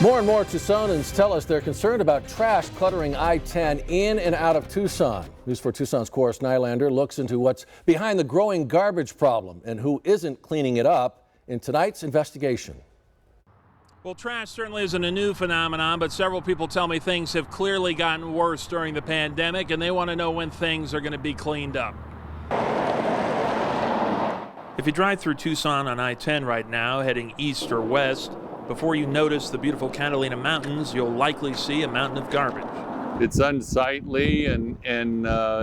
More and more Tucsonans tell us they're concerned about trash cluttering I-10 in and out of Tucson. News 4 Tucson's Cora Nylander looks into what's behind the growing garbage problem and who isn't cleaning it up in tonight's investigation. Well, trash certainly isn't a new phenomenon, but several people tell me things have clearly gotten worse during the pandemic, and they want to know when things are going to be cleaned up. If you drive through Tucson on I-10 right now, heading east or west, before you notice the beautiful Catalina Mountains, you'll likely see a mountain of garbage. It's unsightly, and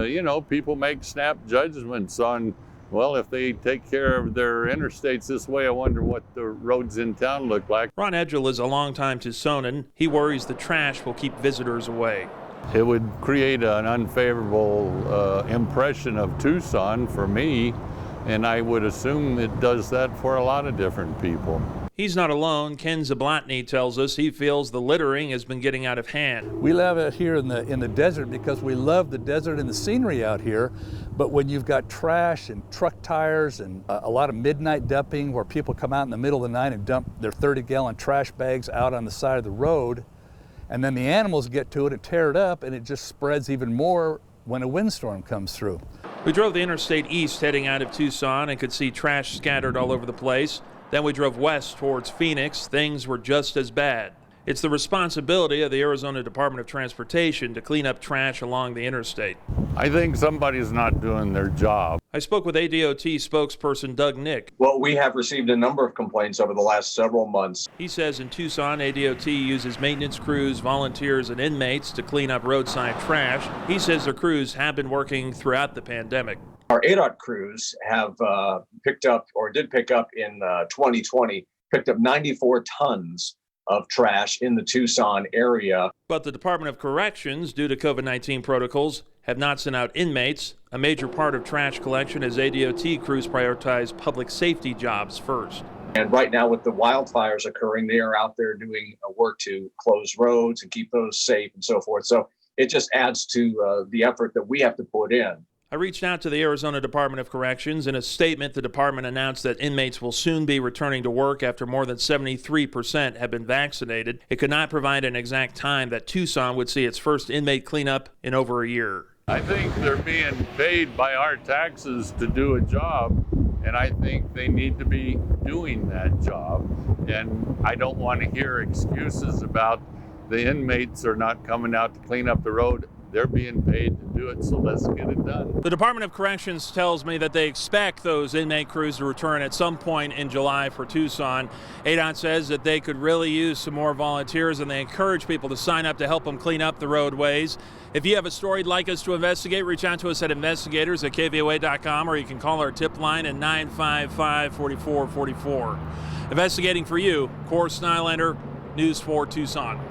you know, people make snap judgments on, well, if they take care of their interstates this way, I wonder what the roads in town look like. Ron Edgell is a longtime Tucsonan. He worries the trash will keep visitors away. It would create an unfavorable impression of Tucson for me, and I would assume it does that for a lot of different people. He's not alone. Ken Zablotny tells us he feels the littering has been getting out of hand. We live out here in the desert because we love the desert and the scenery out here. But when you've got trash and truck tires and a lot of midnight dumping where people come out in the middle of the night and dump their 30-gallon trash bags out on the side of the road, and then the animals get to it and tear it up, and it just spreads even more when a windstorm comes through. We drove the interstate east heading out of Tucson and could see trash scattered all over the place. Then we drove west towards Phoenix. Things were just as bad. It's the responsibility of the Arizona Department of Transportation to clean up trash along the interstate. I think somebody's not doing their job. I spoke with ADOT spokesperson Doug Nick. Well, we have received a number of complaints over the last several months. He says in Tucson, ADOT uses maintenance crews, volunteers, and inmates to clean up roadside trash. He says their crews have been working throughout the pandemic. Our ADOT crews have picked up, or did pick up in 2020, picked up 94 tons of trash in the Tucson area. But the Department of Corrections, due to COVID-19 protocols, have not sent out inmates. A major part of trash collection is ADOT crews prioritize public safety jobs first. And right now with the wildfires occurring, they are out there doing work to close roads and keep those safe and so forth. So it just adds to the effort that we have to put in. I reached out to the Arizona Department of Corrections. In a statement, the department announced that inmates will soon be returning to work after more than 73% have been vaccinated. It could not provide an exact time that Tucson would see its first inmate cleanup in over a year. I think they're being paid by our taxes to do a job, and I think they need to be doing that job. And I don't want to hear excuses about the inmates are not coming out to clean up the road. They're being paid to do it, so let's get it done. The Department of Corrections tells me that they expect those inmate crews to return at some point in July for Tucson. ADOT says that they could really use some more volunteers, and they encourage people to sign up to help them clean up the roadways. If you have a story you'd like us to investigate, reach out to us at investigators at KVOA.com, or you can call our tip line at 955-4444. Investigating for you, Cora Nylander, News 4 Tucson.